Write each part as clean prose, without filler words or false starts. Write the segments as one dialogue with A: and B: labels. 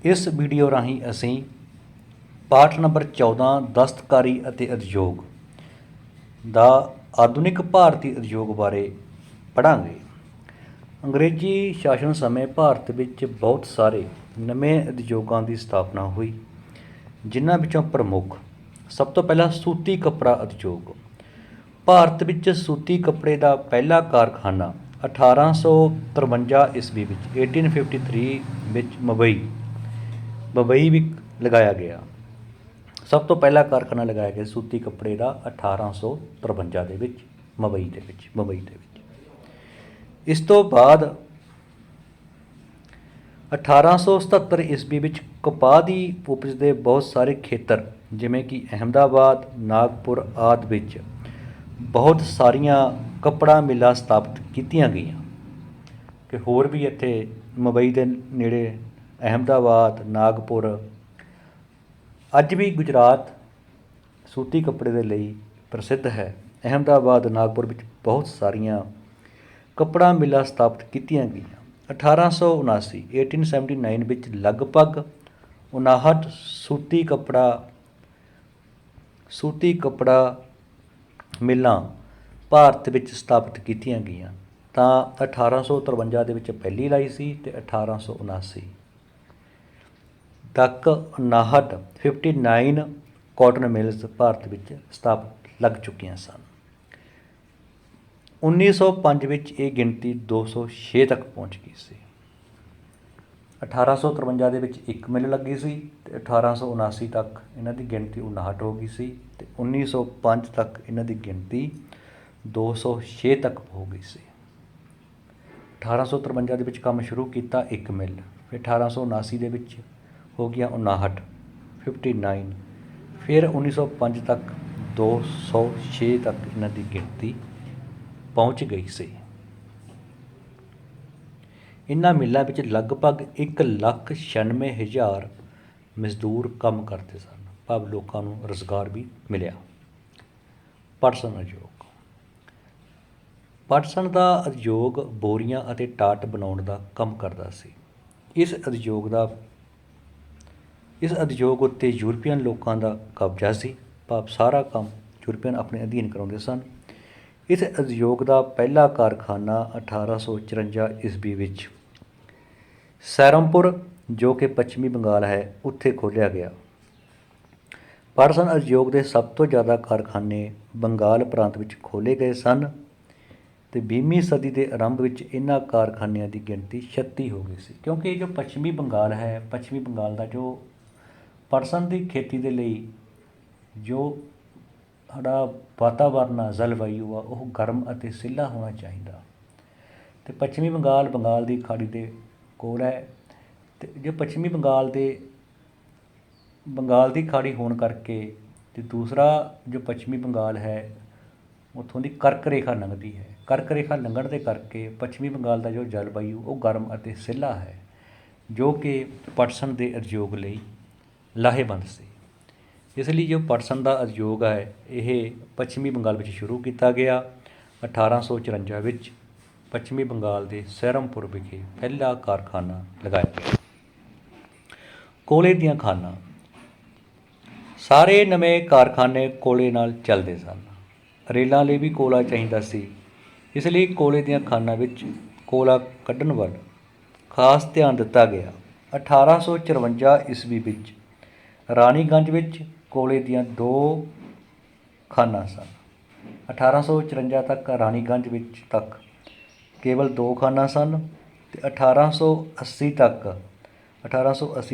A: इस वीडियो राਹੀਂ ਅਸੀਂ ਪਾਠ ਨੰਬਰ 14 ਦਸਤਕਾਰੀ ਅਤੇ ਉਦਯੋਗ ਦਾ ਆਧੁਨਿਕ ਭਾਰਤੀ ਉਦਯੋਗ ਬਾਰੇ ਪੜ੍ਹਾਂਗੇ। ਅੰਗਰੇਜ਼ੀ ਸ਼ਾਸਨ ਸਮੇਂ ਭਾਰਤ ਵਿੱਚ ਬਹੁਤ ਸਾਰੇ ਨਵੇਂ ਉਦਯੋਗਾਂ ਦੀ ਸਥਾਪਨਾ ਹੋਈ, ਜਿਨ੍ਹਾਂ ਵਿੱਚੋਂ ਪ੍ਰਮੁੱਖ ਸਭ ਤੋਂ ਪਹਿਲਾਂ ਸੂਤੀ ਕੱਪੜਾ ਉਦਯੋਗ। ਭਾਰਤ ਵਿੱਚ ਸੂਤੀ ਕੱਪੜੇ ਦਾ ਪਹਿਲਾ ਕਾਰਖਾਨਾ 1853 ਈਸਵੀ ਵਿੱਚ 1853 ਵਿੱਚ ਮੁੰਬਈ ਵਿੱਚ ਲਗਾਇਆ ਗਿਆ। ਸਭ ਤੋਂ ਪਹਿਲਾ ਕਾਰਖਾਨਾ ਲਗਾਇਆ ਗਿਆ ਸੂਤੀ ਕੱਪੜੇ ਦਾ 1853 ਦੇ ਵਿੱਚ ਮੁੰਬਈ ਦੇ ਵਿੱਚ। ਇਸ ਤੋਂ ਬਾਅਦ 1877 ਈਸਵੀ ਵਿੱਚ ਕਪਾਹ ਦੀ ਉਪਜ ਦੇ ਬਹੁਤ ਸਾਰੇ ਖੇਤਰ ਜਿਵੇਂ ਕਿ ਅਹਿਮਦਾਬਾਦ, ਨਾਗਪੁਰ ਆਦਿ ਵਿੱਚ ਬਹੁਤ ਸਾਰੀਆਂ ਕੱਪੜਾ ਮਿੱਲਾਂ ਸਥਾਪਿਤ ਕੀਤੀਆਂ ਗਈਆਂ। ਕਿ ਹੋਰ ਵੀ ਇੱਥੇ ਮੁੰਬਈ ਦੇ ਨੇੜੇ ਅਹਿਮਦਾਬਾਦ, ਨਾਗਪੁਰ, ਅੱਜ ਵੀ ਗੁਜਰਾਤ ਸੂਤੀ ਕੱਪੜੇ ਦੇ ਲਈ ਪ੍ਰਸਿੱਧ ਹੈ। ਅਹਿਮਦਾਬਾਦ, ਨਾਗਪੁਰ ਵਿੱਚ ਬਹੁਤ ਸਾਰੀਆਂ ਕੱਪੜਾ ਮਿੱਲਾਂ ਸਥਾਪਿਤ ਕੀਤੀਆਂ ਗਈਆਂ। 1879 ਵਿੱਚ ਲਗਭਗ 59 ਸੂਤੀ ਕੱਪੜਾ ਮਿੱਲਾਂ ਭਾਰਤ ਵਿੱਚ ਸਥਾਪਿਤ ਕੀਤੀਆਂ ਗਈਆਂ। ਤਾਂ 1853 ਦੇ ਵਿੱਚ ਪਹਿਲੀ ਲਾਈ ਸੀ ਅਤੇ 1879 ਤੱਕ 59 ਕਾਟਨ ਮਿਲਸ ਭਾਰਤ ਵਿੱਚ ਸਥਾਪਿਤ ਲੱਗ ਚੁੱਕੀਆਂ ਸਨ। 1905 ਵਿੱਚ ਇਹ ਗਿਣਤੀ 206 ਤੱਕ ਪਹੁੰਚ ਗਈ ਸੀ। 1853 ਦੇ ਵਿੱਚ ਇੱਕ ਮਿਲ ਲੱਗੀ ਸੀ ਅਤੇ 1879 ਤੱਕ ਇਹਨਾਂ ਦੀ ਗਿਣਤੀ 59 ਹੋ ਗਈ ਸੀ ਅਤੇ 1905 ਤੱਕ ਇਹਨਾਂ ਦੀ ਗਿਣਤੀ 206 ਤੱਕ ਹੋ ਗਈ ਸੀ। 1853 ਦੇ ਵਿੱਚ ਕੰਮ ਸ਼ੁਰੂ ਕੀਤਾ ਇੱਕ ਮਿਲ, ਫਿਰ 1879 ਦੇ ਵਿੱਚ ਹੋ ਗਿਆ 59, ਫਿਰ 1905 ਤੱਕ 206 ਤੱਕ ਇਹਨਾਂ ਦੀ ਗਿਣਤੀ ਪਹੁੰਚ ਗਈ ਸੀ। ਇਹਨਾਂ ਮਿੱਲਾਂ ਵਿੱਚ ਲਗਭਗ 1,96,000 ਮਜ਼ਦੂਰ ਕੰਮ ਕਰਦੇ ਸਨ, ਭਾਵ ਲੋਕਾਂ ਨੂੰ ਰੁਜ਼ਗਾਰ ਵੀ ਮਿਲਿਆ। ਪਟਸਨ ਉਦਯੋਗ। ਪਟਸਨ ਦਾ ਉਦਯੋਗ ਬੋਰੀਆਂ ਅਤੇ ਟਾਟ ਬਣਾਉਣ ਦਾ ਕੰਮ ਕਰਦਾ ਸੀ। ਇਸ ਉਦਯੋਗ ਉੱਤੇ ਯੂਰਪੀਅਨ ਲੋਕਾਂ ਦਾ ਕਬਜ਼ਾ ਸੀ, ਭਾਵ ਸਾਰਾ ਕੰਮ ਯੂਰਪੀਅਨ ਆਪਣੇ ਅਧੀਨ ਕਰਾਉਂਦੇ ਸਨ। ਇਸ ਉਦਯੋਗ ਦਾ ਪਹਿਲਾ ਕਾਰਖਾਨਾ 1854 ਈਸਵੀ ਵਿੱਚ ਸਹਿਰਨਪੁਰ, ਜੋ ਕਿ ਪੱਛਮੀ ਬੰਗਾਲ ਹੈ, ਉੱਥੇ ਖੋਲ੍ਹਿਆ ਗਿਆ। ਪਟਸਨ ਉਦਯੋਗ ਦੇ ਸਭ ਤੋਂ ਜ਼ਿਆਦਾ ਕਾਰਖਾਨੇ ਬੰਗਾਲ ਪ੍ਰਾਂਤ ਵਿੱਚ ਖੋਲ੍ਹੇ ਗਏ ਸਨ ਅਤੇ 20ਵੀਂ ਸਦੀ ਦੇ ਆਰੰਭ ਵਿੱਚ ਇਹਨਾਂ ਕਾਰਖਾਨਿਆਂ ਦੀ ਗਿਣਤੀ 36 ਹੋ ਗਈ ਸੀ। ਕਿਉਂਕਿ ਜੋ ਪੱਛਮੀ ਬੰਗਾਲ ਹੈ, ਪੱਛਮੀ ਬੰਗਾਲ ਦਾ ਜੋ ਪਟਸਨ ਦੀ ਖੇਤੀ ਦੇ ਲਈ ਜੋ ਸਾਡਾ ਵਾਤਾਵਰਨ ਆ, ਜਲਵਾਯੂ ਆ, ਉਹ ਗਰਮ ਅਤੇ ਸਿੱਲਾ ਹੋਣਾ ਚਾਹੀਦਾ। ਅਤੇ ਪੱਛਮੀ ਬੰਗਾਲ ਬੰਗਾਲ ਦੀ ਖਾੜੀ ਦੇ ਕੋਲ ਹੈ ਅਤੇ ਜੋ ਪੱਛਮੀ ਬੰਗਾਲ ਦੀ ਖਾੜੀ ਹੋਣ ਕਰਕੇ ਅਤੇ ਦੂਸਰਾ ਜੋ ਪੱਛਮੀ ਬੰਗਾਲ ਹੈ ਉੱਥੋਂ ਦੀ ਕਰਕ ਰੇਖਾ ਲੰਘਦੀ ਹੈ। ਕਰਕ ਰੇਖਾ ਲੰਘਣ ਦੇ ਕਰਕੇ ਪੱਛਮੀ ਬੰਗਾਲ ਦਾ ਜੋ ਜਲਵਾਯੂ ਉਹ ਗਰਮ ਅਤੇ ਸਿੱਲਾ ਹੈ, ਜੋ ਕਿ ਪਟਸਨ ਦੇ ਉਦਯੋਗ ਲਈ ਲਾਹੇਵੰਦ ਸੀ। ਇਸ ਲਈ ਜੋ ਪਟਸਨ ਦਾ ਉਦਯੋਗ ਹੈ ਇਹ ਪੱਛਮੀ ਬੰਗਾਲ ਵਿੱਚ ਸ਼ੁਰੂ ਕੀਤਾ ਗਿਆ। 1854 ਵਿੱਚ ਪੱਛਮੀ ਬੰਗਾਲ ਦੇ ਸਹਿਰਨਪੁਰ ਵਿਖੇ ਪਹਿਲਾ ਕਾਰਖਾਨਾ ਲਗਾਇਆ ਗਿਆ। ਕੋਲੇ ਦੀਆਂ ਖਾਣਾਂ। ਸਾਰੇ ਨਵੇਂ ਕਾਰਖਾਨੇ ਕੋਲੇ ਨਾਲ ਚੱਲਦੇ ਸਨ। ਰੇਲਾਂ ਲਈ ਵੀ ਕੋਲਾ ਚਾਹੀਦਾ ਸੀ, ਇਸ ਲਈ ਕੋਲੇ ਦੀਆਂ ਖਾਣਾਂ ਵਿੱਚ ਕੋਲਾ ਕੱਢਣ ਵੱਲ ਖਾਸ ਧਿਆਨ ਦਿੱਤਾ ਗਿਆ। 1854 ਈਸਵੀ ਵਿੱਚ ਰਾਣੀਗੰਜ ਵਿੱਚ ਕੋਲੇ ਦੀਆਂ 2 ਖਾਣਾਂ ਸਨ। 1854 ਤੱਕ ਰਾਣੀਗੰਜ ਵਿੱਚ ਕੇਵਲ 2 ਖਾਣਾਂ ਸਨ ਅਤੇ 1880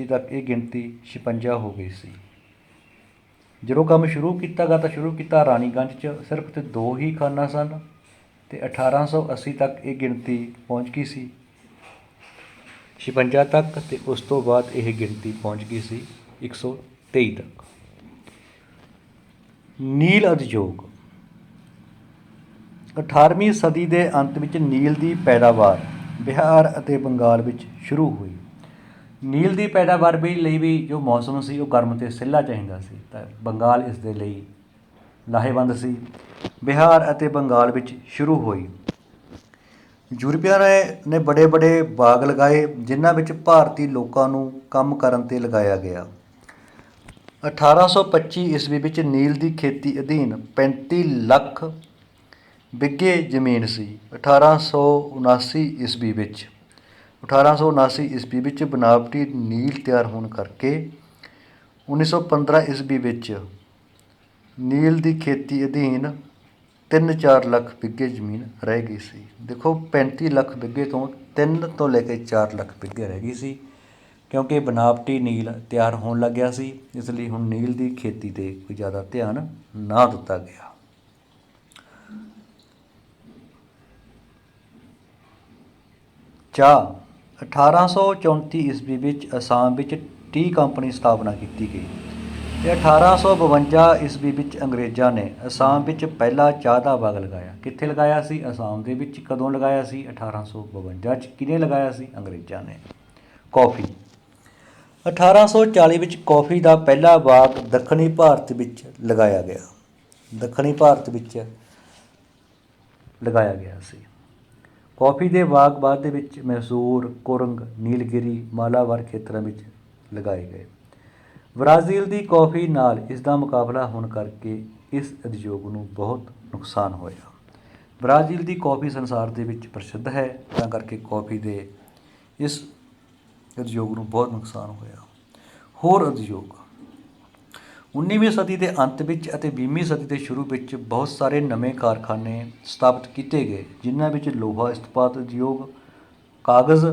A: ਤੱਕ ਇਹ ਗਿਣਤੀ 56 ਹੋ ਗਈ ਸੀ। ਜਦੋਂ ਕੰਮ ਸ਼ੁਰੂ ਕੀਤਾ ਰਾਣੀਗੰਜ 'ਚ ਸਿਰਫ ਅਤੇ 2 ਹੀ ਖਾਣਾਂ ਸਨ ਅਤੇ 1880 ਤੱਕ ਇਹ ਗਿਣਤੀ ਪਹੁੰਚ ਗਈ ਸੀ 56 ਤੱਕ, ਅਤੇ ਉਸ ਤੋਂ ਬਾਅਦ ਇਹ ਗਿਣਤੀ ਪਹੁੰਚ ਗਈ ਸੀ 123 ਤੱਕ। ਨੀਲ ਉਦਯੋਗ। 18ਵੀਂ ਸਦੀ ਦੇ ਅੰਤ ਵਿੱਚ ਨੀਲ ਦੀ ਪੈਦਾਵਾਰ ਬਿਹਾਰ ਅਤੇ ਬੰਗਾਲ ਵਿੱਚ ਸ਼ੁਰੂ ਹੋਈ। ਨੀਲ ਦੀ ਪੈਦਾਵਾਰ ਲਈ ਵੀ ਜੋ ਮੌਸਮ ਸੀ ਉਹ ਗਰਮ ਅਤੇ ਸਿੱਲਾ ਚਾਹੀਦਾ ਸੀ, ਤਾਂ ਬੰਗਾਲ ਇਸ ਦੇ ਲਈ ਲਾਹੇਵੰਦ ਸੀ। ਬਿਹਾਰ ਅਤੇ ਬੰਗਾਲ ਵਿੱਚ ਸ਼ੁਰੂ ਹੋਈ। ਯੂਰਪੀਆਂ ਨੇ ਬੜੇ ਬੜੇ ਬਾਗ ਲਗਾਏ ਜਿਨ੍ਹਾਂ ਵਿੱਚ ਭਾਰਤੀ ਲੋਕਾਂ ਨੂੰ ਕੰਮ ਕਰਨ 'ਤੇ ਲਗਾਇਆ ਗਿਆ। 1825 ਈਸਵੀ ਵਿੱਚ ਨੀਲ ਦੀ ਖੇਤੀ ਅਧੀਨ 35 ਲੱਖ ਬਿੱਘੇ ਜ਼ਮੀਨ ਸੀ। 1879 ਈਸਵੀ ਵਿੱਚ ਬਨਾਵਟੀ ਨੀਲ ਤਿਆਰ ਹੋਣ ਕਰਕੇ 1915 ਈਸਵੀ ਵਿੱਚ ਨੀਲ ਦੀ ਖੇਤੀ ਅਧੀਨ 3-4 ਲੱਖ ਬਿੱਘੇ ਜ਼ਮੀਨ ਰਹਿ ਗਈ ਸੀ। ਦੇਖੋ 35 ਲੱਖ ਬਿੱਘੇ ਤੋਂ 3 ਤੋਂ ਲੈ ਕੇ 4 ਲੱਖ ਬਿੱਘੇ ਰਹਿ ਗਈ ਸੀ, ਕਿਉਂਕਿ ਬਨਾਵਟੀ ਨੀਲ ਤਿਆਰ ਹੋਣ ਲੱਗਿਆ ਸੀ। ਇਸ ਲਈ ਹੁਣ ਨੀਲ ਦੀ ਖੇਤੀ 'ਤੇ ਕੋਈ ਜ਼ਿਆਦਾ ਧਿਆਨ ਨਾ ਦਿੱਤਾ ਗਿਆ। ਚਾਹ 1834 ਈਸਵੀ ਵਿੱਚ ਅਸਾਮ ਵਿੱਚ ਟੀ ਕੰਪਨੀ ਸਥਾਪਨਾ ਕੀਤੀ ਗਈ ਅਤੇ 1852 ਈਸਵੀ ਵਿੱਚ ਅੰਗਰੇਜ਼ਾਂ ਨੇ ਅਸਾਮ ਵਿੱਚ ਪਹਿਲਾ ਚਾਹ ਦਾ ਬਾਗ ਲਗਾਇਆ। ਕਿੱਥੇ ਲਗਾਇਆ ਸੀ? ਅਸਾਮ ਦੇ ਵਿੱਚ। ਕਦੋਂ ਲਗਾਇਆ ਸੀ? 1852 'ਚ। ਕਿਹਨੇ ਲਗਾਇਆ ਸੀ? ਅੰਗਰੇਜ਼ਾਂ ਨੇ। ਕੌਫੀ 1840 ਵਿੱਚ ਕੌਫੀ ਦਾ ਪਹਿਲਾ ਬਾਗ ਦੱਖਣੀ ਭਾਰਤ ਵਿੱਚ ਲਗਾਇਆ ਗਿਆ। ਦੱਖਣੀ ਭਾਰਤ ਵਿੱਚ ਲਗਾਇਆ ਗਿਆ ਸੀ। ਕੌਫੀ ਦੇ ਬਾਗ ਬਾਅਦ ਦੇ ਵਿੱਚ ਮੈਸੂਰ, ਕੁਰੰਗ, ਨੀਲਗਿਰੀ, ਮਾਲਾਬਾਰ ਖੇਤਰਾਂ ਵਿੱਚ ਲਗਾਏ ਗਏ। ਬ੍ਰਾਜ਼ੀਲ ਦੀ ਕੌਫੀ ਨਾਲ ਇਸ ਦਾ ਮੁਕਾਬਲਾ ਹੋਣ ਕਰਕੇ ਇਸ ਉਦਯੋਗ ਨੂੰ ਬਹੁਤ ਨੁਕਸਾਨ ਹੋਇਆ। ਬ੍ਰਾਜ਼ੀਲ ਦੀ ਕੌਫੀ ਸੰਸਾਰ ਦੇ ਵਿੱਚ ਪ੍ਰਸਿੱਧ ਹੈ, ਤਾਂ ਕਰਕੇ ਕੌਫੀ ਦੇ ਇਸ ਉਦਯੋਗ ਨੂੰ ਬਹੁਤ ਨੁਕਸਾਨ ਹੋਇਆ। ਹੋਰ ਉਦਯੋਗ 19ਵੀਂ ਸਦੀ ਦੇ ਅੰਤ ਵਿੱਚ ਅਤੇ 20ਵੀਂ ਸਦੀ ਦੇ ਸ਼ੁਰੂ ਵਿੱਚ ਬਹੁਤ ਸਾਰੇ ਨਵੇਂ ਕਾਰਖਾਨੇ ਸਥਾਪਿਤ ਕੀਤੇ ਗਏ, ਜਿਨ੍ਹਾਂ ਵਿੱਚ ਲੋਹਾ ਇਸਪਾਤ ਉਦਯੋਗ, ਕਾਗਜ਼,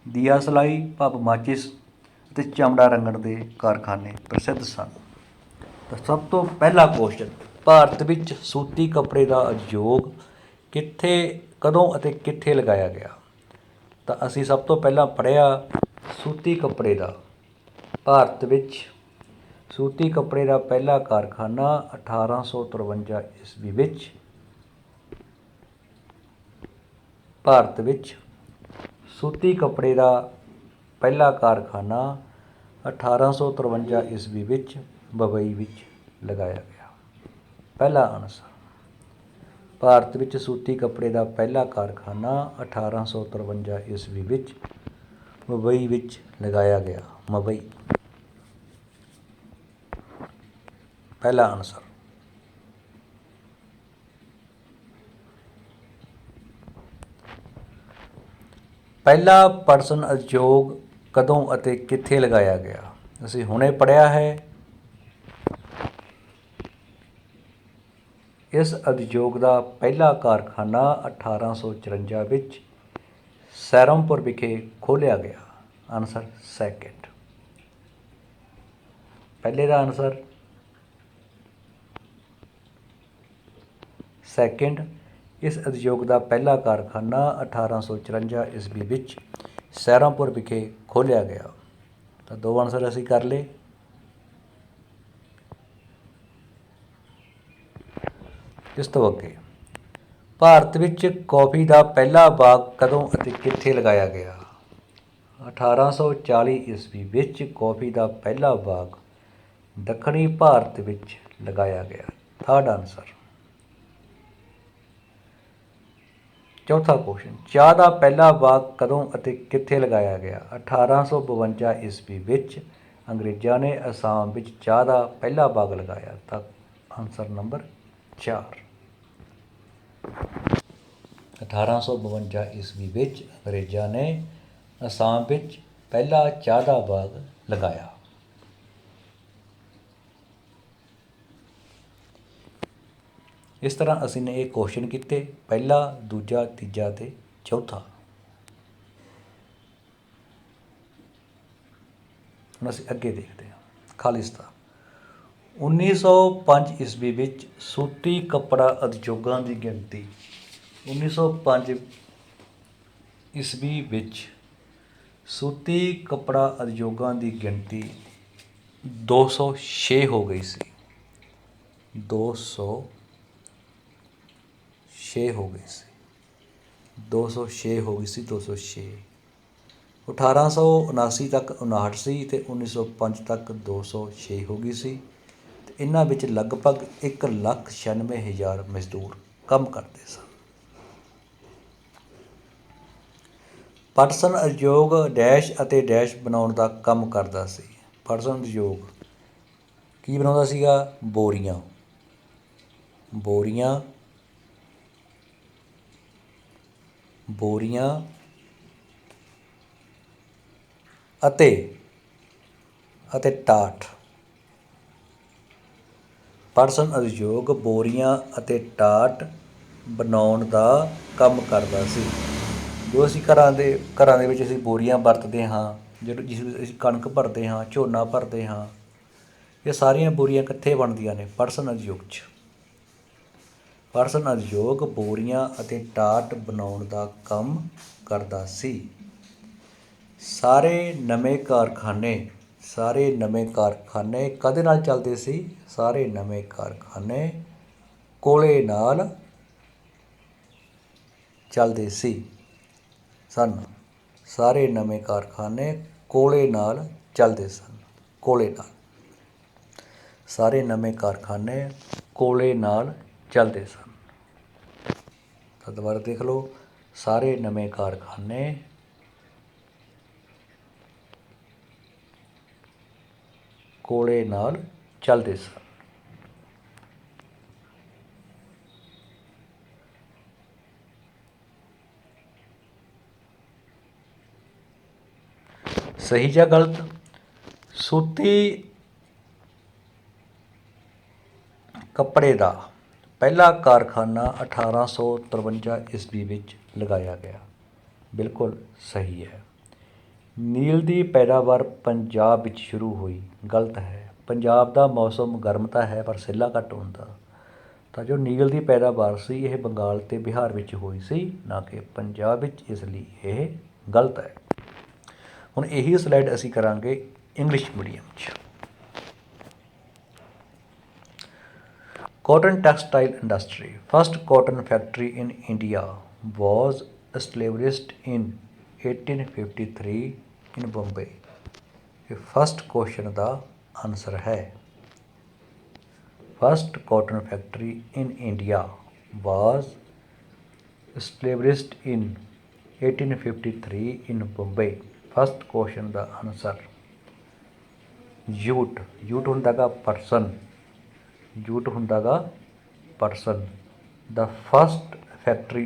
A: ਦੀਆ ਸਿਲਾਈ ਭਾਵ ਮਾਚਿਸ ਅਤੇ ਚਮੜਾ ਰੰਗਣ ਦੇ ਕਾਰਖਾਨੇ ਪ੍ਰਸਿੱਧ ਸਨ। ਤਾਂ ਸਭ ਤੋਂ ਪਹਿਲਾ ਕੁਐਸਚਨ, ਭਾਰਤ ਵਿੱਚ ਸੂਤੀ ਕੱਪੜੇ ਦਾ ਉਦਯੋਗ ਕਿੱਥੇ, ਕਦੋਂ ਅਤੇ ਕਿੱਥੇ ਲਗਾਇਆ ਗਿਆ? ਤਾਂ ਅਸੀਂ ਸਭ ਤੋਂ ਪਹਿਲਾਂ ਪੜ੍ਹਿਆ ਸੂਤੀ ਕੱਪੜੇ ਦਾ। ਭਾਰਤ ਵਿੱਚ ਸੂਤੀ ਕੱਪੜੇ ਦਾ ਪਹਿਲਾ ਕਾਰਖਾਨਾ 1853 ਈਸਵੀ ਵਿੱਚ ਭਾਰਤ ਵਿੱਚ ਸੂਤੀ ਕੱਪੜੇ ਦਾ ਪਹਿਲਾ ਕਾਰਖਾਨਾ 1853 ਈਸਵੀ ਵਿੱਚ ਮੁੰਬਈ ਵਿੱਚ ਲਗਾਇਆ ਗਿਆ। ਪਹਿਲਾ ਆਨਸਰ, ਭਾਰਤ ਵਿੱਚ ਸੂਤੀ ਕੱਪੜੇ ਦਾ ਪਹਿਲਾ ਕਾਰਖਾਨਾ 1853 ਈਸਵੀ ਵਿੱਚ ਮੁੰਬਈ ਵਿੱਚ ਲਗਾਇਆ ਗਿਆ। ਮੁੰਬਈ ਪਹਿਲਾ ਆਨਸਰ। ਪਹਿਲਾ ਪਟਸਨ ਉਦਯੋਗ ਕਦੋਂ ਅਤੇ ਕਿੱਥੇ ਲਗਾਇਆ ਗਿਆ? ਅਸੀਂ ਹੁਣੇ ਪੜ੍ਹਿਆ ਹੈ। ਇਸ ਉਦਯੋਗ ਦਾ ਪਹਿਲਾ ਕਾਰਖਾਨਾ 1854 ਵਿੱਚ ਸਹਿਰਨਪੁਰ ਵਿਖੇ ਖੋਲ੍ਹਿਆ ਗਿਆ। Answer second. ਪਹਿਲੇ ਦਾ ਆਨਸਰ ਸੈਕਿੰਡ। ਇਸ ਉਦਯੋਗ ਦਾ ਪਹਿਲਾ ਕਾਰਖਾਨਾ 1854 ਈਸਵੀ ਵਿੱਚ ਸਹਿਰਨਪੁਰ ਵਿਖੇ ਖੋਲ੍ਹਿਆ ਗਿਆ। ਤਾਂ ਦੋ ਆਨਸਰ ਅਸੀਂ ਕਰ ਲਏ। ਇਸ ਤੋਂ ਅੱਗੇ, ਭਾਰਤ ਵਿੱਚ ਕੌਫੀ ਦਾ ਪਹਿਲਾ ਬਾਗ ਕਦੋਂ ਅਤੇ ਕਿੱਥੇ ਲਗਾਇਆ ਗਿਆ? 1840 ਈਸਵੀ ਵਿੱਚ ਕੌਫੀ ਦਾ ਪਹਿਲਾ ਬਾਗ ਦੱਖਣੀ ਭਾਰਤ ਵਿੱਚ ਲਗਾਇਆ ਗਿਆ। Third answer. ਚੌਥਾ ਕੁਐਸਚਨ, ਚਾਹ ਦਾ ਪਹਿਲਾ ਬਾਗ ਕਦੋਂ ਅਤੇ ਕਿੱਥੇ ਲਗਾਇਆ ਗਿਆ? 1852 ਈਸਵੀ ਵਿੱਚ ਅੰਗਰੇਜ਼ਾਂ ਨੇ ਅਸਾਮ ਵਿੱਚ ਚਾਹ ਦਾ ਪਹਿਲਾ ਬਾਗ ਲਗਾਇਆ। ਤਾਂ ਆਨਸਰ ਨੰਬਰ 4। 1852 ਈਸਵੀ ਵਿੱਚ ਅੰਗਰੇਜ਼ਾਂ ਨੇ ਅਸਾਮ ਵਿੱਚ ਪਹਿਲਾ ਚਾਹ ਦਾ ਬਾਗ ਲਗਾਇਆ। ਇਸ ਤਰ੍ਹਾਂ ਅਸੀਂ ਨੇ ਇਹ ਕੁਐਸਚਨ ਕੀਤੇ, ਪਹਿਲਾ, ਦੂਜਾ, ਤੀਜਾ ਅਤੇ ਚੌਥਾ। ਹੁਣ ਅਸੀਂ ਅੱਗੇ ਦੇਖਦੇ ਹਾਂ। ਖਾਲਿਸਤਾਨ 1905 ਈਸਵੀ ਵਿੱਚ ਸੂਤੀ ਕੱਪੜਾ ਉਦਯੋਗਾਂ ਦੀ ਗਿਣਤੀ 1905 ਈਸਵੀ ਵਿੱਚ ਸੂਤੀ ਕੱਪੜਾ ਉਦਯੋਗਾਂ ਦੀ ਗਿਣਤੀ 206 ਹੋ ਗਈ ਸੀ। 206 ਹੋ ਗਈ ਸੀ। 206 ਹੋ ਗਈ ਸੀ। 206 1879 ਤੱਕ 59 ਸੀ ਅਤੇ 1905 ਤੱਕ 206 ਹੋ ਗਈ ਸੀ। ਅਤੇ ਇਹਨਾਂ ਵਿੱਚ ਲਗਭਗ 1,96,000 ਮਜ਼ਦੂਰ ਕੰਮ ਕਰਦੇ ਸਨ। ਪਟਸਨ ਉਦਯੋਗ ਡੈਸ਼ ਅਤੇ ਡੈਸ਼ ਬਣਾਉਣ ਦਾ ਕੰਮ ਕਰਦਾ ਸੀ। ਪਟਸਨ ਉਦਯੋਗ ਕੀ ਬਣਾਉਂਦਾ ਸੀਗਾ? ਬੋਰੀਆਂ, ਬੋਰੀਆਂ, ਬੋਰੀਆਂ ਅਤੇ ਟਾਟ। ਪਟਸਨ ਉਦਯੋਗ ਬੋਰੀਆਂ ਅਤੇ ਟਾਟ ਬਣਾਉਣ ਦਾ ਕੰਮ ਕਰਦਾ ਸੀ। ਜੋ ਅਸੀਂ ਘਰਾਂ ਦੇ ਵਿੱਚ ਅਸੀਂ ਬੋਰੀਆਂ ਵਰਤਦੇ ਹਾਂ, ਜਿਸ ਵਿੱਚ ਅਸੀਂ ਕਣਕ ਭਰਦੇ ਹਾਂ, ਝੋਨਾ ਭਰਦੇ ਹਾਂ, ਇਹ ਸਾਰੀਆਂ ਬੋਰੀਆਂ ਕਿੱਥੇ ਬਣਦੀਆਂ ਨੇ? ਪਟਸਨ ਉਦਯੋਗ 'ਚ। ਪਟਸਨ ਉਦਯੋਗ ਬੋਰੀਆਂ ਅਤੇ ਟਾਟ ਬਣਾਉਣ ਦਾ ਕੰਮ ਕਰਦਾ ਸੀ। ਸਾਰੇ ਨਵੇਂ ਕਾਰਖਾਨੇ ਕਾਹਦੇ ਨਾਲ ਚੱਲਦੇ ਸੀ? ਸਾਰੇ ਨਵੇਂ ਕਾਰਖਾਨੇ ਕੋਲੇ ਨਾਲ ਚੱਲਦੇ ਸਨ। ਸਾਰੇ ਨਵੇਂ ਕਾਰਖਾਨੇ ਕੋਲੇ ਨਾਲ ਚੱਲਦੇ ਸਨ। ਕੋਲੇ ਨਾਲ। ਸਾਰੇ ਨਵੇਂ ਕਾਰਖਾਨੇ ਕੋਲੇ ਨਾਲ ਚੱਲਦੇ ਸਨ। ਤਾਂ ਦੁਬਾਰਾ ਦੇਖ ਲਓ, ਸਾਰੇ ਨਵੇਂ ਕਾਰਖਾਨੇ ਕੋਲੇ ਨਾਲ ਚੱਲਦੇ ਸਨ। ਸਹੀ ਜਾਂ ਗਲਤ? ਸੂਤੀ ਕੱਪੜੇ ਦਾ ਪਹਿਲਾ ਕਾਰਖਾਨਾ 1853 ਈਸਵੀ ਵਿੱਚ ਲਗਾਇਆ ਗਿਆ। ਬਿਲਕੁਲ ਸਹੀ ਹੈ। ਨੀਲ ਦੀ ਪੈਦਾਵਾਰ ਪੰਜਾਬ ਵਿੱਚ ਸ਼ੁਰੂ ਹੋਈ। ਗਲਤ ਹੈ। ਪੰਜਾਬ ਦਾ ਮੌਸਮ ਗਰਮ ਤਾਂ ਹੈ ਪਰ ਸਿੱਲਾ ਘੱਟ ਹੁੰਦਾ। ਤਾਂ ਜੋ ਨੀਲ ਦੀ ਪੈਦਾਵਾਰ ਸੀ ਇਹ ਬੰਗਾਲ ਅਤੇ ਬਿਹਾਰ ਵਿੱਚ ਹੋਈ ਸੀ, ਨਾ ਕਿ ਪੰਜਾਬ ਵਿੱਚ, ਇਸ ਲਈ ਇਹ ਗਲਤ ਹੈ। ਹੁਣ ਇਹੀ ਸਲਾਈਡ ਅਸੀਂ ਕਰਾਂਗੇ ਇੰਗਲਿਸ਼ ਮੀਡੀਅਮ 'ਚ। Cotton textile industry. First cotton factory in India was established in 1853 in Bombay. ਇਹ ਫਸਟ ਕੁਐਸਚਨ ਦਾ ਆਨਸਰ ਹੈ। First cotton factory in India was established in 1853 in Bombay. First question the answer. Jute ਹੁੰਦਾ ਗਾ ਪਟਸਨ। Jute ਹੁੰਦਾ ਗਾ ਪਟਸਨ। The first factory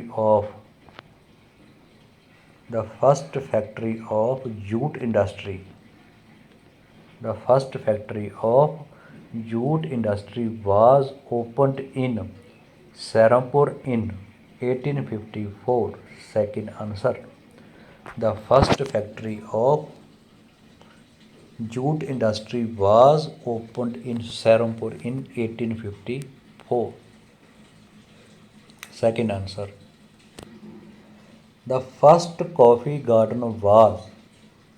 A: of jute industry. The first factory of jute industry was opened in Serampore in 1854. Second answer. The first factory of jute industry was opened in Serampore in 1854. Second answer. The first coffee garden was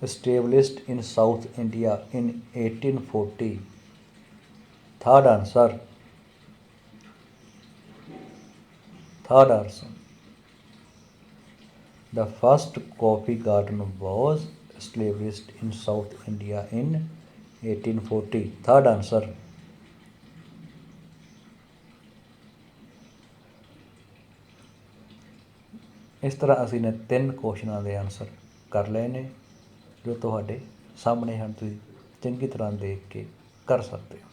A: established in South India in 1840. Third answer. Third answer. The first coffee garden was established in South India in 1840. Third answer. ਇਸ ਤਰ੍ਹਾਂ ਅਸੀਂ ਨੇ 3 ਕੁਐਸਚਨਾਂ ਦੇ answer ਕਰ ਲਏ ਨੇ, ਜੋ ਤੁਹਾਡੇ ਸਾਹਮਣੇ ਹਨ। ਤੁਸੀਂ ਚੰਗੀ ਤਰ੍ਹਾਂ ਦੇਖ ਕੇ ਕਰ ਸਕਦੇ ਹੋ।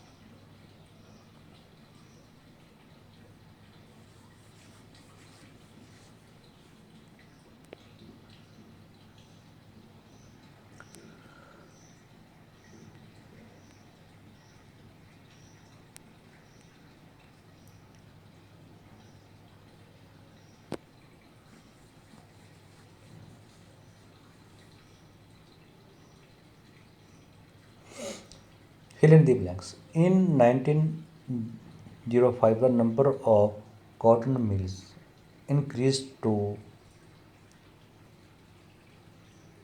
A: Fill in the blanks. In 1905, the number of cotton mills increased to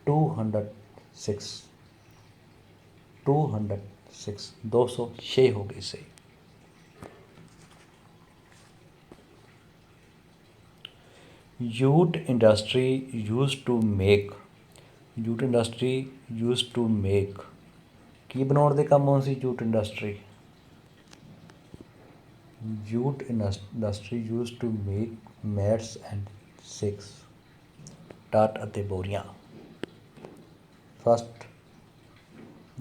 A: 206. 206 हो गई सही। Jute industry used to make ਕੀ ਬਣਾਉਣ ਦੇ ਕੰਮ ਆਉਂਦੀ ਸੀ? Jute industry use to make mats and sacks. ਟਾਟ ਅਤੇ ਬੋਰੀਆਂ। First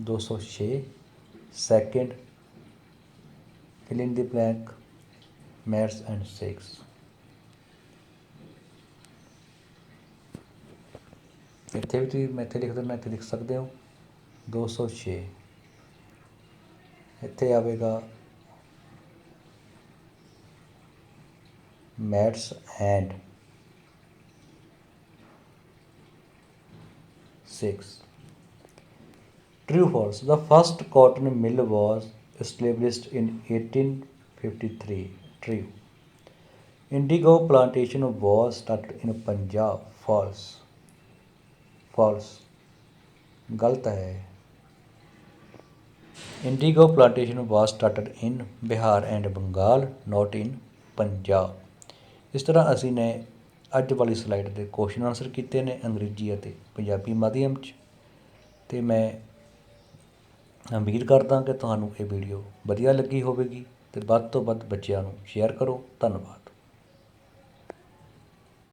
A: 206, second fill in the blank mats and sacks. इत्थे भी तुसीं मैं इत्थे लिख देना, इत्थे लिख सकते हो 206। इत्थे आवेगा mats and sacks. True false, the first cotton mill was established in 1853। True. Indigo plantation was started in Punjab. False. False, गलत है। Indigo plantation was started in Bihar and Bengal, not in Punjab. इस तरह ਅਸੀਂ ਨੇ ਅੱਜ ਵਾਲੀ ਸਲਾਈਡ ਦੇ ਕੁਐਸਚਨ ਆਨਸਰ ਕੀਤੇ ਨੇ ਅੰਗਰੇਜ਼ੀ ਅਤੇ ਪੰਜਾਬੀ ਮਾਧਿਅਮ 'ਚ। ਅਤੇ ਮੈਂ ਉਮੀਦ ਕਰਦਾ ਕਿ ਤੁਹਾਨੂੰ ਇਹ ਵੀਡੀਓ ਵਧੀਆ ਲੱਗੀ ਹੋਵੇਗੀ ਅਤੇ ਵੱਧ ਤੋਂ ਵੱਧ ਬੱਚਿਆਂ ਨੂੰ ਸ਼ੇਅਰ ਕਰੋ। ਧੰਨਵਾਦ।